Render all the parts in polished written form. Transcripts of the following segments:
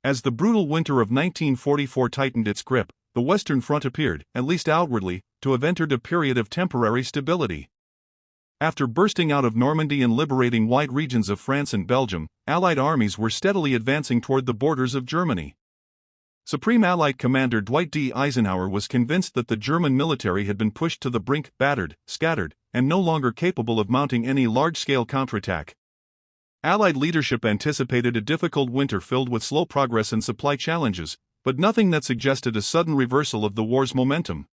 As the brutal winter of 1944 tightened its grip, the Western Front appeared, at least outwardly, to have entered a period of temporary stability. After bursting out of Normandy and liberating wide regions of France and Belgium, Allied armies were steadily advancing toward the borders of Germany. Supreme Allied Commander Dwight D. Eisenhower was convinced that the German military had been pushed to the brink, battered, scattered, and no longer capable of mounting any large-scale counterattack. Allied leadership anticipated a difficult winter filled with slow progress and supply challenges, but nothing that suggested a sudden reversal of the war's momentum.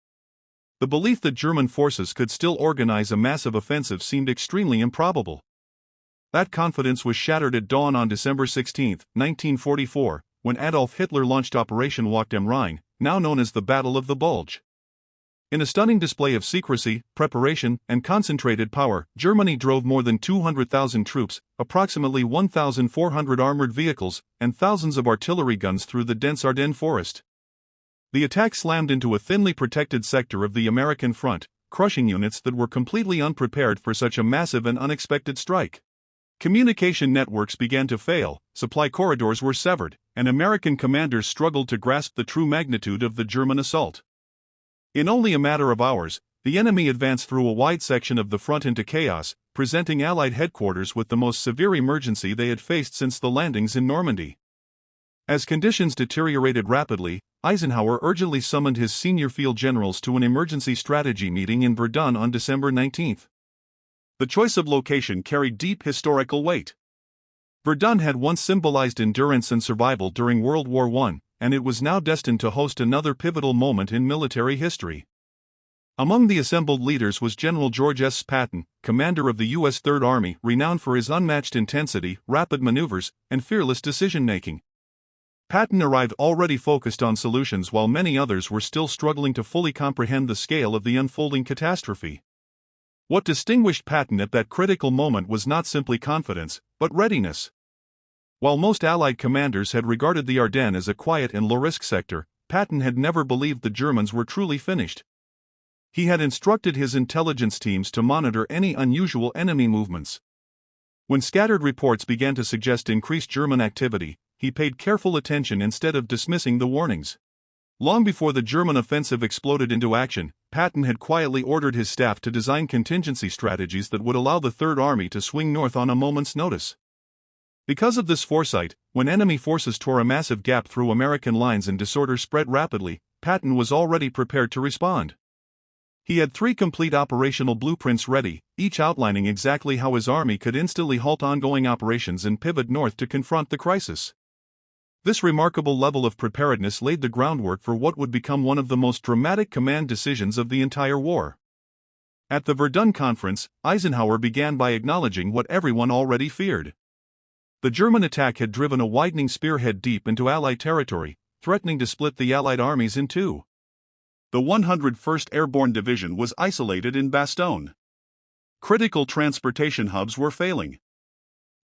The belief that German forces could still organize a massive offensive seemed extremely improbable. That confidence was shattered at dawn on December 16, 1944, when Adolf Hitler launched Operation Walk dem Rhein, now known as the Battle of the Bulge. In a stunning display of secrecy, preparation, and concentrated power, Germany drove more than 200,000 troops, approximately 1,400 armored vehicles, and thousands of artillery guns through the dense Ardennes forest. The attack slammed into a thinly protected sector of the American front, crushing units that were completely unprepared for such a massive and unexpected strike. Communication networks began to fail, supply corridors were severed, and American commanders struggled to grasp the true magnitude of the German assault. In only a matter of hours, the enemy advanced through a wide section of the front into chaos, presenting Allied headquarters with the most severe emergency they had faced since the landings in Normandy. As conditions deteriorated rapidly, Eisenhower urgently summoned his senior field generals to an emergency strategy meeting in Verdun on December 19. The choice of location carried deep historical weight. Verdun had once symbolized endurance and survival during World War I, and it was now destined to host another pivotal moment in military history. Among the assembled leaders was General George S. Patton, commander of the U.S. Third Army, renowned for his unmatched intensity, rapid maneuvers, and fearless decision-making. Patton arrived already focused on solutions while many others were still struggling to fully comprehend the scale of the unfolding catastrophe. What distinguished Patton at that critical moment was not simply confidence, but readiness. While most Allied commanders had regarded the Ardennes as a quiet and low-risk sector, Patton had never believed the Germans were truly finished. He had instructed his intelligence teams to monitor any unusual enemy movements. When scattered reports began to suggest increased German activity, he paid careful attention instead of dismissing the warnings. Long before the German offensive exploded into action, Patton had quietly ordered his staff to design contingency strategies that would allow the Third Army to swing north on a moment's notice. Because of this foresight, when enemy forces tore a massive gap through American lines and disorder spread rapidly, Patton was already prepared to respond. He had 3 complete operational blueprints ready, each outlining exactly how his army could instantly halt ongoing operations and pivot north to confront the crisis. This remarkable level of preparedness laid the groundwork for what would become one of the most dramatic command decisions of the entire war. At the Verdun Conference, Eisenhower began by acknowledging what everyone already feared. The German attack had driven a widening spearhead deep into Allied territory, threatening to split the Allied armies in two. The 101st Airborne Division was isolated in Bastogne. Critical transportation hubs were failing.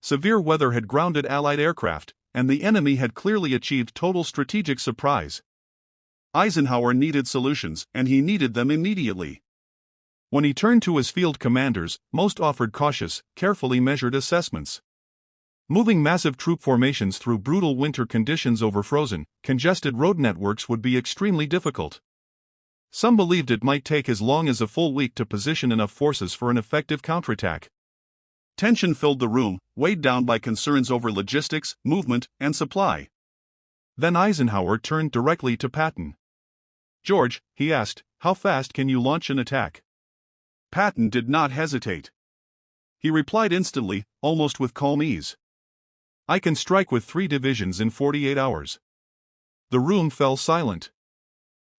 Severe weather had grounded Allied aircraft, and the enemy had clearly achieved total strategic surprise. Eisenhower needed solutions, and he needed them immediately. When he turned to his field commanders, most offered cautious, carefully measured assessments. Moving massive troop formations through brutal winter conditions over frozen, congested road networks would be extremely difficult. Some believed it might take as long as a full week to position enough forces for an effective counterattack. Tension filled the room, weighed down by concerns over logistics, movement, and supply. Then Eisenhower turned directly to Patton. "George," he asked, "how fast can you launch an attack?" Patton did not hesitate. He replied instantly, almost with calm ease. "I can strike with 3 divisions in 48 hours." The room fell silent.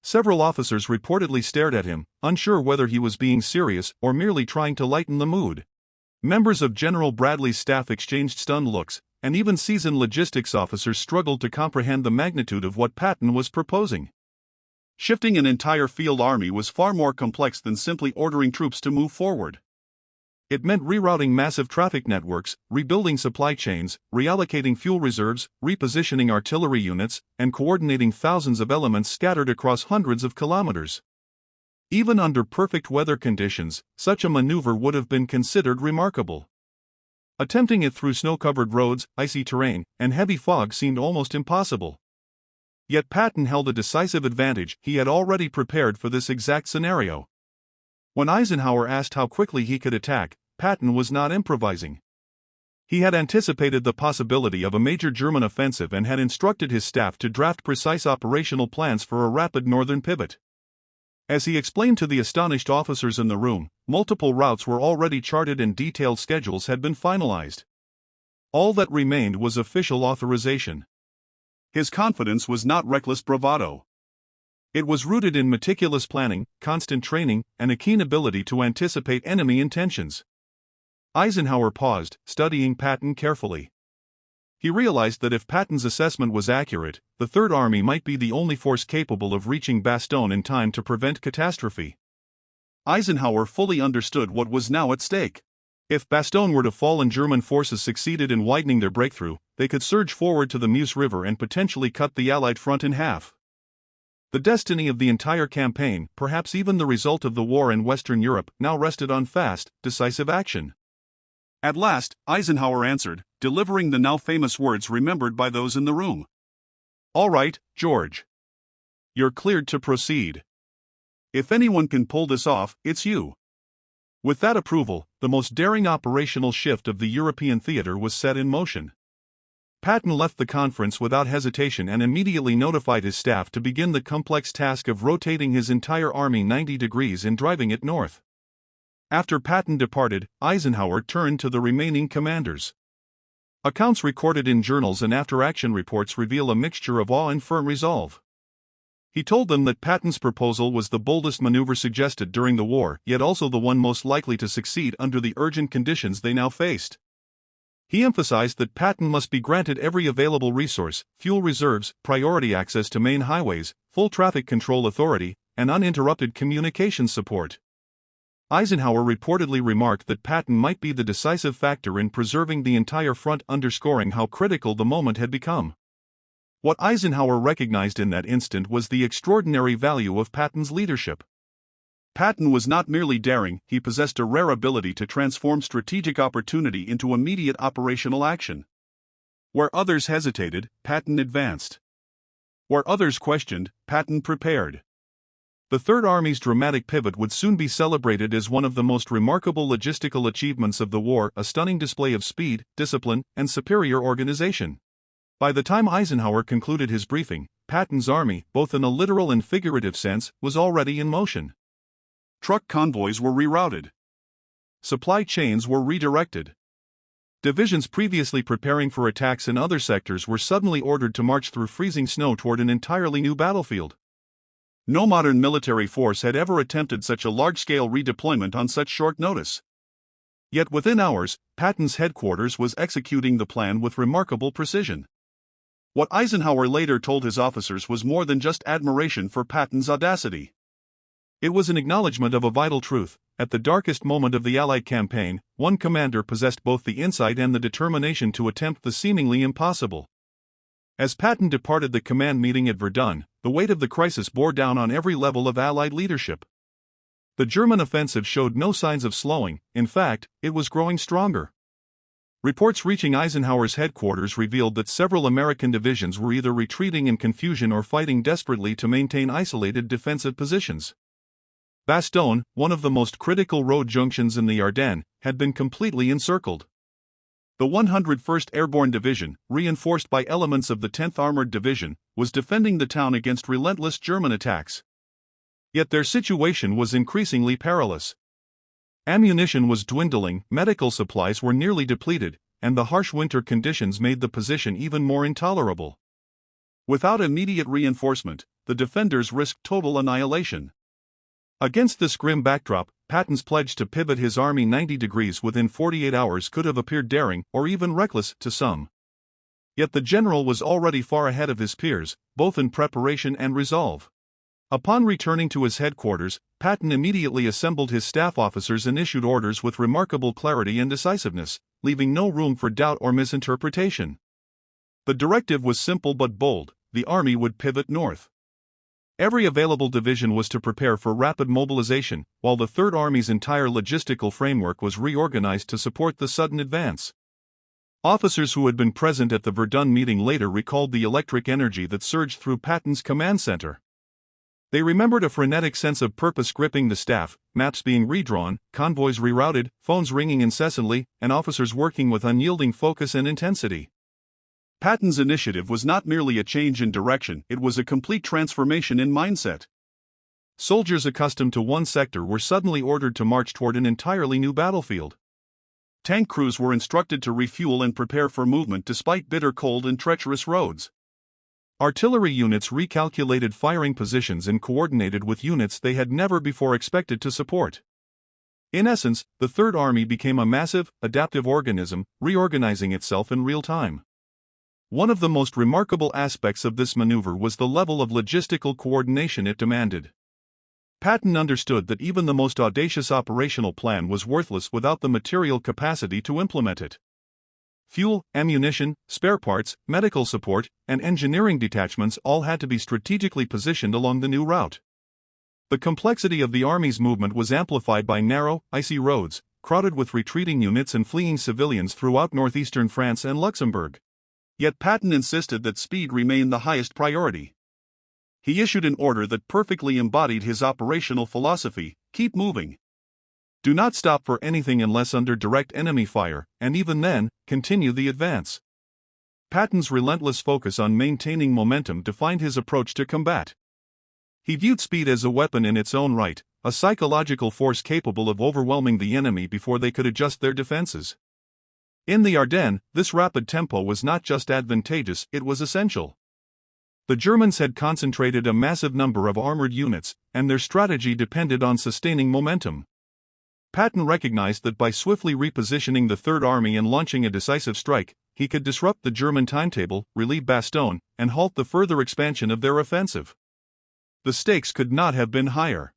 Several officers reportedly stared at him, unsure whether he was being serious or merely trying to lighten the mood. Members of General Bradley's staff exchanged stunned looks, and even seasoned logistics officers struggled to comprehend the magnitude of what Patton was proposing. Shifting an entire field army was far more complex than simply ordering troops to move forward. It meant rerouting massive traffic networks, rebuilding supply chains, reallocating fuel reserves, repositioning artillery units, and coordinating thousands of elements scattered across hundreds of kilometers. Even under perfect weather conditions, such a maneuver would have been considered remarkable. Attempting it through snow-covered roads, icy terrain, and heavy fog seemed almost impossible. Yet Patton held a decisive advantage. He had already prepared for this exact scenario. When Eisenhower asked how quickly he could attack, Patton was not improvising. He had anticipated the possibility of a major German offensive and had instructed his staff to draft precise operational plans for a rapid northern pivot. As he explained to the astonished officers in the room, multiple routes were already charted and detailed schedules had been finalized. All that remained was official authorization. His confidence was not reckless bravado. It was rooted in meticulous planning, constant training, and a keen ability to anticipate enemy intentions. Eisenhower paused, studying Patton carefully. He realized that if Patton's assessment was accurate, the Third Army might be the only force capable of reaching Bastogne in time to prevent catastrophe. Eisenhower fully understood what was now at stake. If Bastogne were to fall and German forces succeeded in widening their breakthrough, they could surge forward to the Meuse River and potentially cut the Allied front in half. The destiny of the entire campaign, perhaps even the result of the war in Western Europe, now rested on fast, decisive action. At last, Eisenhower answered, delivering the now famous words remembered by those in the room. "All right, George. You're cleared to proceed. If anyone can pull this off, it's you." With that approval, the most daring operational shift of the European theater was set in motion. Patton left the conference without hesitation and immediately notified his staff to begin the complex task of rotating his entire army 90 degrees and driving it north. After Patton departed, Eisenhower turned to the remaining commanders. Accounts recorded in journals and after-action reports reveal a mixture of awe and firm resolve. He told them that Patton's proposal was the boldest maneuver suggested during the war, yet also the one most likely to succeed under the urgent conditions they now faced. He emphasized that Patton must be granted every available resource, fuel reserves, priority access to main highways, full traffic control authority, and uninterrupted communications support. Eisenhower reportedly remarked that Patton might be the decisive factor in preserving the entire front, underscoring how critical the moment had become. What Eisenhower recognized in that instant was the extraordinary value of Patton's leadership. Patton was not merely daring, he possessed a rare ability to transform strategic opportunity into immediate operational action. Where others hesitated, Patton advanced. Where others questioned, Patton prepared. The Third Army's dramatic pivot would soon be celebrated as one of the most remarkable logistical achievements of the war, a stunning display of speed, discipline, and superior organization. By the time Eisenhower concluded his briefing, Patton's army, both in a literal and figurative sense, was already in motion. Truck convoys were rerouted. Supply chains were redirected. Divisions previously preparing for attacks in other sectors were suddenly ordered to march through freezing snow toward an entirely new battlefield. No modern military force had ever attempted such a large-scale redeployment on such short notice. Yet within hours, Patton's headquarters was executing the plan with remarkable precision. What Eisenhower later told his officers was more than just admiration for Patton's audacity. It was an acknowledgement of a vital truth. At the darkest moment of the Allied campaign, one commander possessed both the insight and the determination to attempt the seemingly impossible. As Patton departed the command meeting at Verdun, the weight of the crisis bore down on every level of Allied leadership. The German offensive showed no signs of slowing, in fact, it was growing stronger. Reports reaching Eisenhower's headquarters revealed that several American divisions were either retreating in confusion or fighting desperately to maintain isolated defensive positions. Bastogne, one of the most critical road junctions in the Ardennes, had been completely encircled. The 101st Airborne Division, reinforced by elements of the 10th Armored Division, was defending the town against relentless German attacks. Yet their situation was increasingly perilous. Ammunition was dwindling, medical supplies were nearly depleted, and the harsh winter conditions made the position even more intolerable. Without immediate reinforcement, the defenders risked total annihilation. Against this grim backdrop, Patton's pledge to pivot his army 90 degrees within 48 hours could have appeared daring or even reckless to some. Yet the general was already far ahead of his peers, both in preparation and resolve. Upon returning to his headquarters, Patton immediately assembled his staff officers and issued orders with remarkable clarity and decisiveness, leaving no room for doubt or misinterpretation. The directive was simple but bold: the army would pivot north. Every available division was to prepare for rapid mobilization, while the Third Army's entire logistical framework was reorganized to support the sudden advance. Officers who had been present at the Verdun meeting later recalled the electric energy that surged through Patton's command center. They remembered a frenetic sense of purpose gripping the staff, maps being redrawn, convoys rerouted, phones ringing incessantly, and officers working with unyielding focus and intensity. Patton's initiative was not merely a change in direction, it was a complete transformation in mindset. Soldiers accustomed to one sector were suddenly ordered to march toward an entirely new battlefield. Tank crews were instructed to refuel and prepare for movement despite bitter cold and treacherous roads. Artillery units recalculated firing positions and coordinated with units they had never before expected to support. In essence, the Third Army became a massive, adaptive organism, reorganizing itself in real time. One of the most remarkable aspects of this maneuver was the level of logistical coordination it demanded. Patton understood that even the most audacious operational plan was worthless without the material capacity to implement it. Fuel, ammunition, spare parts, medical support, and engineering detachments all had to be strategically positioned along the new route. The complexity of the Army's movement was amplified by narrow, icy roads, crowded with retreating units and fleeing civilians throughout northeastern France and Luxembourg. Yet Patton insisted that speed remain the highest priority. He issued an order that perfectly embodied his operational philosophy: keep moving. Do not stop for anything unless under direct enemy fire, and even then, continue the advance. Patton's relentless focus on maintaining momentum defined his approach to combat. He viewed speed as a weapon in its own right, a psychological force capable of overwhelming the enemy before they could adjust their defenses. In the Ardennes, this rapid tempo was not just advantageous, it was essential. The Germans had concentrated a massive number of armored units, and their strategy depended on sustaining momentum. Patton recognized that by swiftly repositioning the Third Army and launching a decisive strike, he could disrupt the German timetable, relieve Bastogne, and halt the further expansion of their offensive. The stakes could not have been higher.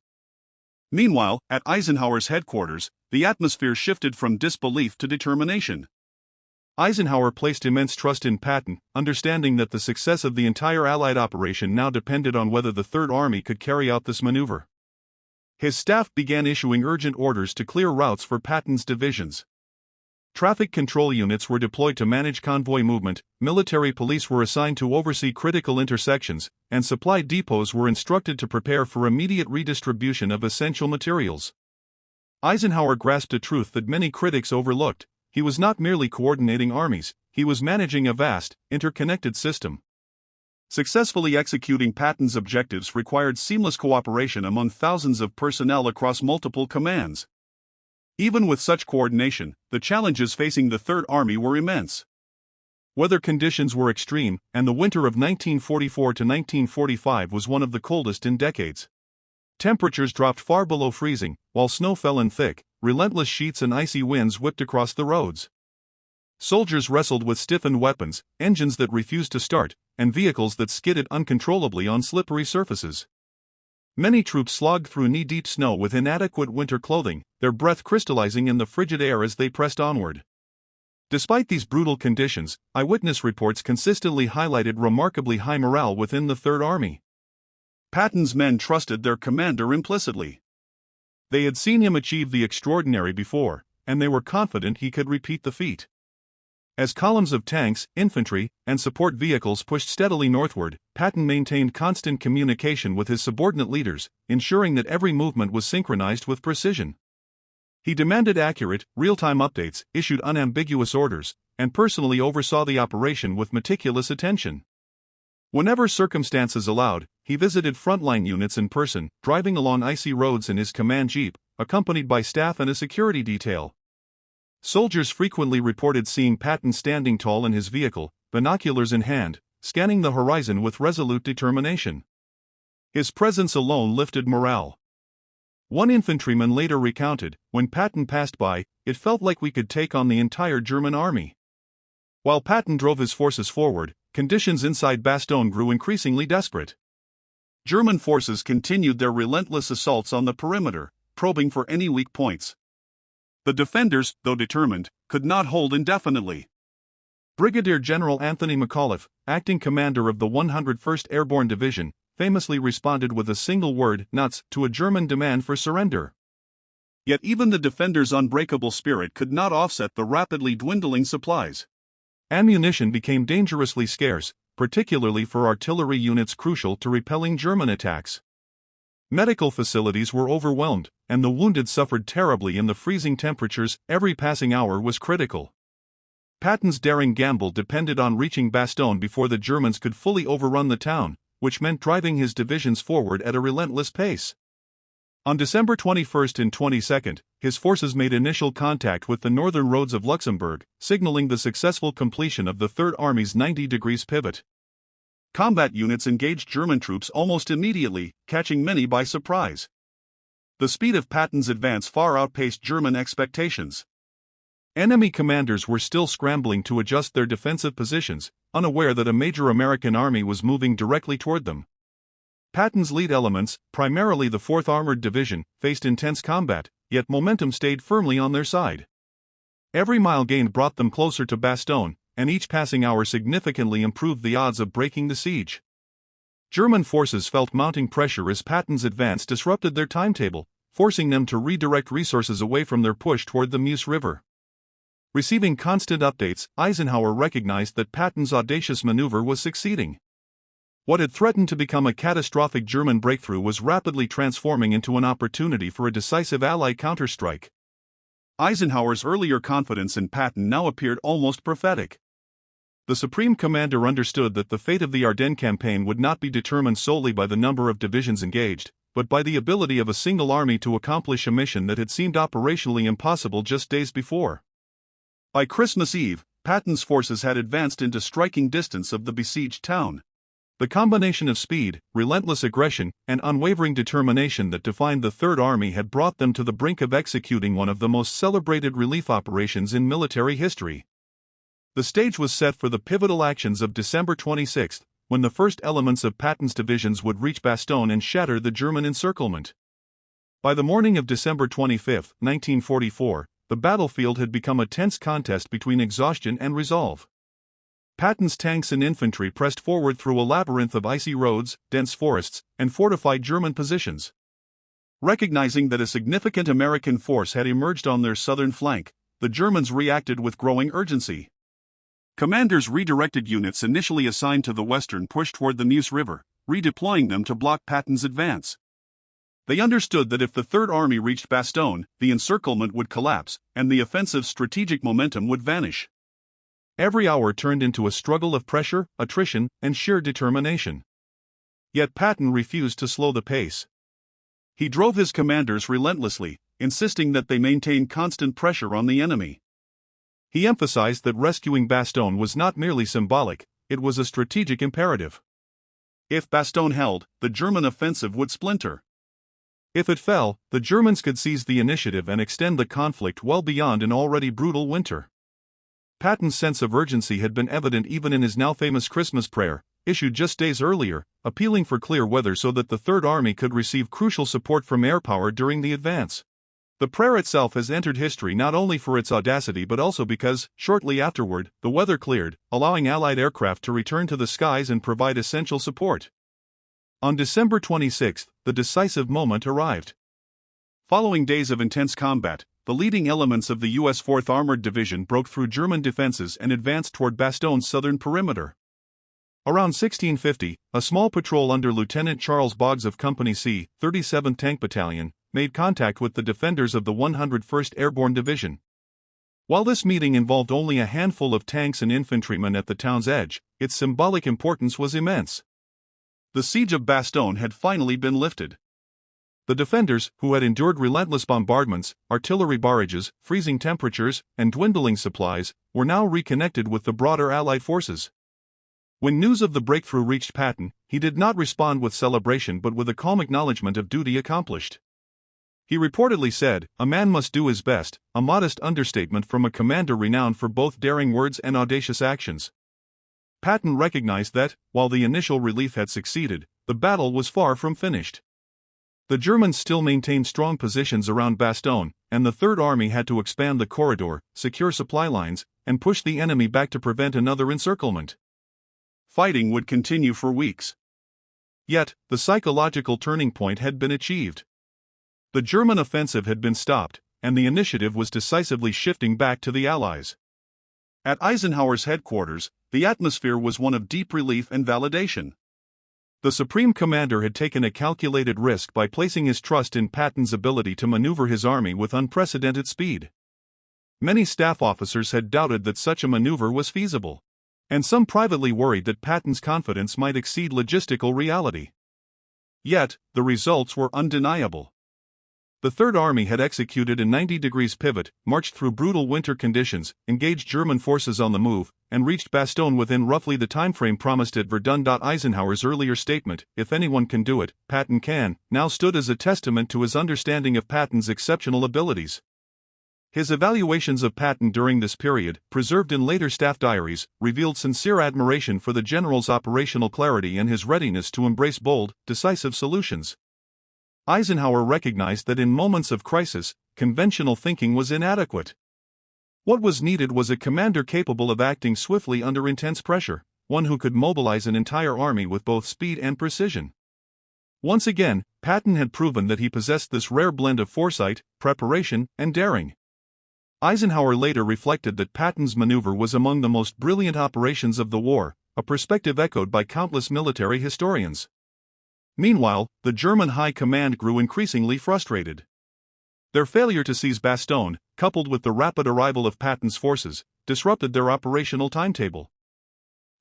Meanwhile, at Eisenhower's headquarters, the atmosphere shifted from disbelief to determination. Eisenhower placed immense trust in Patton, understanding that the success of the entire Allied operation now depended on whether the Third Army could carry out this maneuver. His staff began issuing urgent orders to clear routes for Patton's divisions. Traffic control units were deployed to manage convoy movement, military police were assigned to oversee critical intersections, and supply depots were instructed to prepare for immediate redistribution of essential materials. Eisenhower grasped a truth that many critics overlooked: he was not merely coordinating armies, he was managing a vast, interconnected system. Successfully executing Patton's objectives required seamless cooperation among thousands of personnel across multiple commands. Even with such coordination, the challenges facing the Third Army were immense. Weather conditions were extreme, and the winter of 1944 to 1945 was one of the coldest in decades. Temperatures dropped far below freezing, while snow fell in thick, relentless sheets and icy winds whipped across the roads. Soldiers wrestled with stiffened weapons, engines that refused to start, and vehicles that skidded uncontrollably on slippery surfaces. Many troops slogged through knee-deep snow with inadequate winter clothing, their breath crystallizing in the frigid air as they pressed onward. Despite these brutal conditions, eyewitness reports consistently highlighted remarkably high morale within the Third Army. Patton's men trusted their commander implicitly. They had seen him achieve the extraordinary before, and they were confident he could repeat the feat. As columns of tanks, infantry, and support vehicles pushed steadily northward, Patton maintained constant communication with his subordinate leaders, ensuring that every movement was synchronized with precision. He demanded accurate, real-time updates, issued unambiguous orders, and personally oversaw the operation with meticulous attention. Whenever circumstances allowed, he visited frontline units in person, driving along icy roads in his command jeep, accompanied by staff and a security detail. Soldiers frequently reported seeing Patton standing tall in his vehicle, binoculars in hand, scanning the horizon with resolute determination. His presence alone lifted morale. One infantryman later recounted, "When Patton passed by, it felt like we could take on the entire German army." While Patton drove his forces forward, conditions inside Bastogne grew increasingly desperate. German forces continued their relentless assaults on the perimeter, probing for any weak points. The defenders, though determined, could not hold indefinitely. Brigadier General Anthony McAuliffe, acting commander of the 101st Airborne Division, famously responded with a single word, "nuts," to a German demand for surrender. Yet even the defenders' unbreakable spirit could not offset the rapidly dwindling supplies. Ammunition became dangerously scarce, particularly for artillery units crucial to repelling German attacks. Medical facilities were overwhelmed, and the wounded suffered terribly in the freezing temperatures. Every passing hour was critical. Patton's daring gamble depended on reaching Bastogne before the Germans could fully overrun the town, which meant driving his divisions forward at a relentless pace. On December 21 and 22, his forces made initial contact with the northern roads of Luxembourg, signaling the successful completion of the Third Army's 90-degree pivot. Combat units engaged German troops almost immediately, catching many by surprise. The speed of Patton's advance far outpaced German expectations. Enemy commanders were still scrambling to adjust their defensive positions, unaware that a major American army was moving directly toward them. Patton's lead elements, primarily the 4th Armored Division, faced intense combat, yet momentum stayed firmly on their side. Every mile gained brought them closer to Bastogne, and each passing hour significantly improved the odds of breaking the siege. German forces felt mounting pressure as Patton's advance disrupted their timetable, forcing them to redirect resources away from their push toward the Meuse River. Receiving constant updates, Eisenhower recognized that Patton's audacious maneuver was succeeding. What had threatened to become a catastrophic German breakthrough was rapidly transforming into an opportunity for a decisive Allied counterstrike. Eisenhower's earlier confidence in Patton now appeared almost prophetic. The Supreme Commander understood that the fate of the Ardennes campaign would not be determined solely by the number of divisions engaged, but by the ability of a single army to accomplish a mission that had seemed operationally impossible just days before. By Christmas Eve, Patton's forces had advanced into striking distance of the besieged town. The combination of speed, relentless aggression, and unwavering determination that defined the Third Army had brought them to the brink of executing one of the most celebrated relief operations in military history. The stage was set for the pivotal actions of December 26, when the first elements of Patton's divisions would reach Bastogne and shatter the German encirclement. By the morning of December 25, 1944, the battlefield had become a tense contest between exhaustion and resolve. Patton's tanks and infantry pressed forward through a labyrinth of icy roads, dense forests, and fortified German positions. Recognizing that a significant American force had emerged on their southern flank, the Germans reacted with growing urgency. Commanders redirected units initially assigned to the western push toward the Meuse River, redeploying them to block Patton's advance. They understood that if the Third Army reached Bastogne, the encirclement would collapse, and the offensive's strategic momentum would vanish. Every hour turned into a struggle of pressure, attrition, and sheer determination. Yet Patton refused to slow the pace. He drove his commanders relentlessly, insisting that they maintain constant pressure on the enemy. He emphasized that rescuing Bastogne was not merely symbolic, it was a strategic imperative. If Bastogne held, the German offensive would splinter. If it fell, the Germans could seize the initiative and extend the conflict well beyond an already brutal winter. Patton's sense of urgency had been evident even in his now famous Christmas prayer, issued just days earlier, appealing for clear weather so that the Third Army could receive crucial support from air power during the advance. The prayer itself has entered history not only for its audacity but also because, shortly afterward, the weather cleared, allowing Allied aircraft to return to the skies and provide essential support. On December 26, the decisive moment arrived. Following days of intense combat, the leading elements of the U.S. 4th Armored Division broke through German defenses and advanced toward Bastogne's southern perimeter. Around 1650, a small patrol under Lieutenant Charles Boggs of Company C, 37th Tank Battalion, made contact with the defenders of the 101st Airborne Division. While this meeting involved only a handful of tanks and infantrymen at the town's edge, its symbolic importance was immense. The siege of Bastogne had finally been lifted. The defenders, who had endured relentless bombardments, artillery barrages, freezing temperatures, and dwindling supplies, were now reconnected with the broader Allied forces. When news of the breakthrough reached Patton, he did not respond with celebration but with a calm acknowledgement of duty accomplished. He reportedly said, "A man must do his best," a modest understatement from a commander renowned for both daring words and audacious actions. Patton recognized that, while the initial relief had succeeded, the battle was far from finished. The Germans still maintained strong positions around Bastogne, and the Third Army had to expand the corridor, secure supply lines, and push the enemy back to prevent another encirclement. Fighting would continue for weeks. Yet, the psychological turning point had been achieved. The German offensive had been stopped, and the initiative was decisively shifting back to the Allies. At Eisenhower's headquarters, the atmosphere was one of deep relief and validation. The Supreme Commander had taken a calculated risk by placing his trust in Patton's ability to maneuver his army with unprecedented speed. Many staff officers had doubted that such a maneuver was feasible, and some privately worried that Patton's confidence might exceed logistical reality. Yet, the results were undeniable. The Third Army had executed a 90-degree pivot, marched through brutal winter conditions, engaged German forces on the move, and reached Bastogne within roughly the timeframe promised at Verdun. Eisenhower's earlier statement, "If anyone can do it, Patton can," now stood as a testament to his understanding of Patton's exceptional abilities. His evaluations of Patton during this period, preserved in later staff diaries, revealed sincere admiration for the general's operational clarity and his readiness to embrace bold, decisive solutions. Eisenhower recognized that in moments of crisis, conventional thinking was inadequate. What was needed was a commander capable of acting swiftly under intense pressure, one who could mobilize an entire army with both speed and precision. Once again, Patton had proven that he possessed this rare blend of foresight, preparation, and daring. Eisenhower later reflected that Patton's maneuver was among the most brilliant operations of the war, a perspective echoed by countless military historians. Meanwhile, the German High Command grew increasingly frustrated. Their failure to seize Bastogne, coupled with the rapid arrival of Patton's forces, disrupted their operational timetable.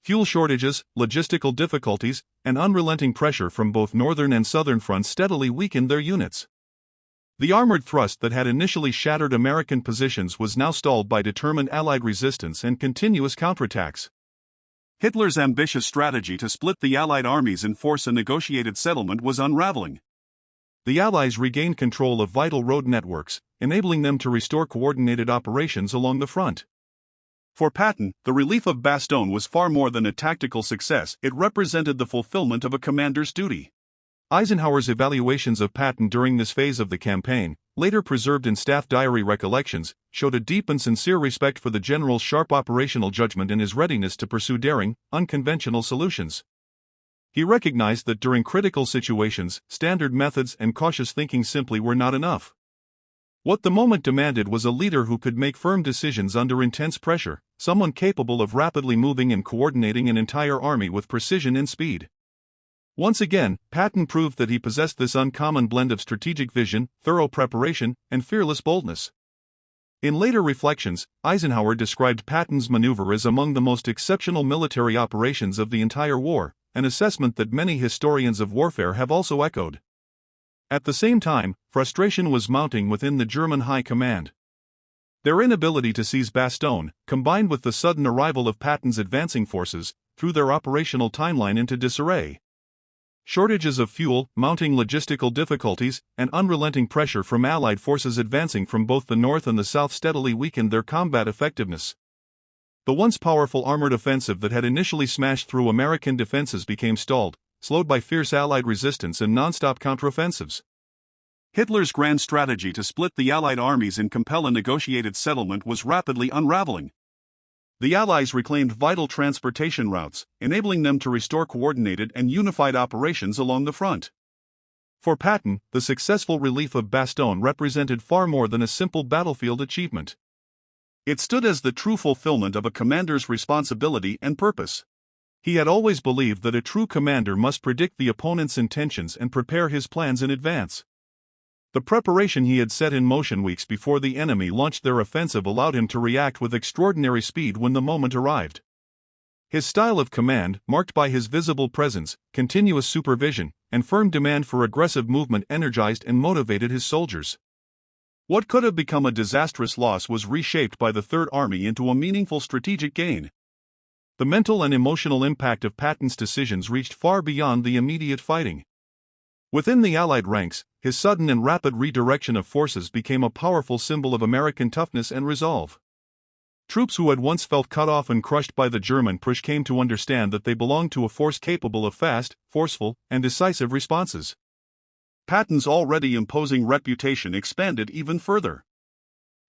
Fuel shortages, logistical difficulties, and unrelenting pressure from both northern and southern fronts steadily weakened their units. The armored thrust that had initially shattered American positions was now stalled by determined Allied resistance and continuous counterattacks. Hitler's ambitious strategy to split the Allied armies and force a negotiated settlement was unraveling. The Allies regained control of vital road networks, enabling them to restore coordinated operations along the front. For Patton, the relief of Bastogne was far more than a tactical success, it represented the fulfillment of a commander's duty. Eisenhower's evaluations of Patton during this phase of the campaign, later preserved in staff diary recollections, showed a deep and sincere respect for the general's sharp operational judgment and his readiness to pursue daring, unconventional solutions. He recognized that during critical situations, standard methods and cautious thinking simply were not enough. What the moment demanded was a leader who could make firm decisions under intense pressure, someone capable of rapidly moving and coordinating an entire army with precision and speed. Once again, Patton proved that he possessed this uncommon blend of strategic vision, thorough preparation, and fearless boldness. In later reflections, Eisenhower described Patton's maneuver as among the most exceptional military operations of the entire war, an assessment that many historians of warfare have also echoed. At the same time, frustration was mounting within the German High Command. Their inability to seize Bastogne, combined with the sudden arrival of Patton's advancing forces, threw their operational timeline into disarray. Shortages of fuel, mounting logistical difficulties, and unrelenting pressure from Allied forces advancing from both the north and the south steadily weakened their combat effectiveness. The once powerful armored offensive that had initially smashed through American defenses became stalled, slowed by fierce Allied resistance and non-stop counteroffensives. Hitler's grand strategy to split the Allied armies and compel a negotiated settlement was rapidly unraveling. The Allies reclaimed vital transportation routes, enabling them to restore coordinated and unified operations along the front. For Patton, the successful relief of Bastogne represented far more than a simple battlefield achievement. It stood as the true fulfillment of a commander's responsibility and purpose. He had always believed that a true commander must predict the opponent's intentions and prepare his plans in advance. The preparation he had set in motion weeks before the enemy launched their offensive allowed him to react with extraordinary speed when the moment arrived. His style of command, marked by his visible presence, continuous supervision, and firm demand for aggressive movement, energized and motivated his soldiers. What could have become a disastrous loss was reshaped by the Third Army into a meaningful strategic gain. The mental and emotional impact of Patton's decisions reached far beyond the immediate fighting. Within the Allied ranks, his sudden and rapid redirection of forces became a powerful symbol of American toughness and resolve. Troops who had once felt cut off and crushed by the German push came to understand that they belonged to a force capable of fast, forceful, and decisive responses. Patton's already imposing reputation expanded even further.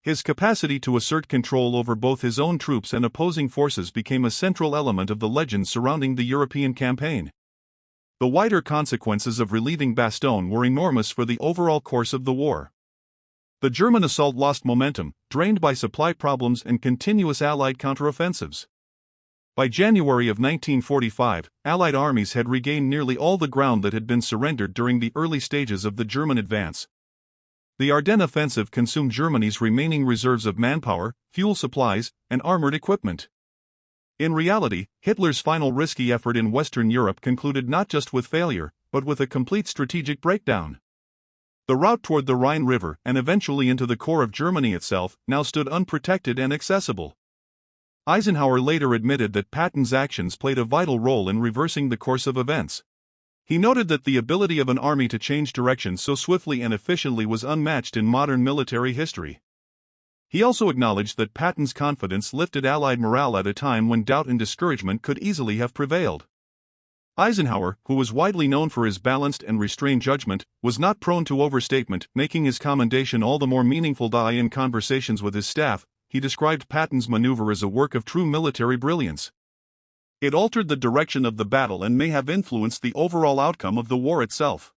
His capacity to assert control over both his own troops and opposing forces became a central element of the legends surrounding the European campaign. The wider consequences of relieving Bastogne were enormous for the overall course of the war. The German assault lost momentum, drained by supply problems and continuous Allied counteroffensives. By January of 1945, Allied armies had regained nearly all the ground that had been surrendered during the early stages of the German advance. The Ardennes offensive consumed Germany's remaining reserves of manpower, fuel supplies, and armored equipment. In reality, Hitler's final risky effort in Western Europe concluded not just with failure, but with a complete strategic breakdown. The route toward the Rhine River and eventually into the core of Germany itself now stood unprotected and accessible. Eisenhower later admitted that Patton's actions played a vital role in reversing the course of events. He noted that the ability of an army to change direction so swiftly and efficiently was unmatched in modern military history. He also acknowledged that Patton's confidence lifted Allied morale at a time when doubt and discouragement could easily have prevailed. Eisenhower, who was widely known for his balanced and restrained judgment, was not prone to overstatement, making his commendation all the more meaningful. In conversations with his staff, he described Patton's maneuver as a work of true military brilliance. It altered the direction of the battle and may have influenced the overall outcome of the war itself.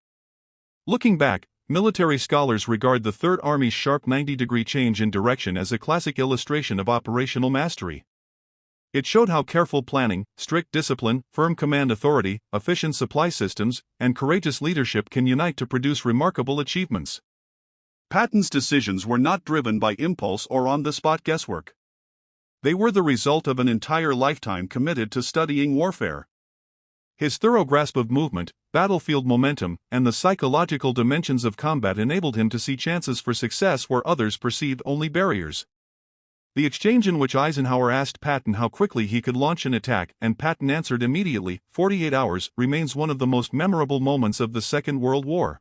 Looking back, military scholars regard the Third Army's sharp 90-degree change in direction as a classic illustration of operational mastery. It showed how careful planning, strict discipline, firm command authority, efficient supply systems, and courageous leadership can unite to produce remarkable achievements. Patton's decisions were not driven by impulse or on-the-spot guesswork. They were the result of an entire lifetime committed to studying warfare. His thorough grasp of movement, battlefield momentum, and the psychological dimensions of combat enabled him to see chances for success where others perceived only barriers. The exchange in which Eisenhower asked Patton how quickly he could launch an attack and Patton answered immediately, 48 hours, remains one of the most memorable moments of the Second World War.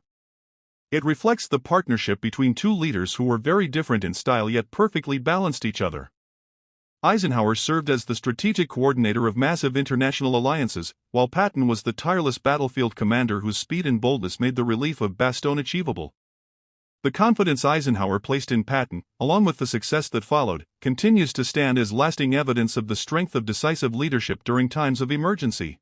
It reflects the partnership between two leaders who were very different in style yet perfectly balanced each other. Eisenhower served as the strategic coordinator of massive international alliances, while Patton was the tireless battlefield commander whose speed and boldness made the relief of Bastogne achievable. The confidence Eisenhower placed in Patton, along with the success that followed, continues to stand as lasting evidence of the strength of decisive leadership during times of emergency.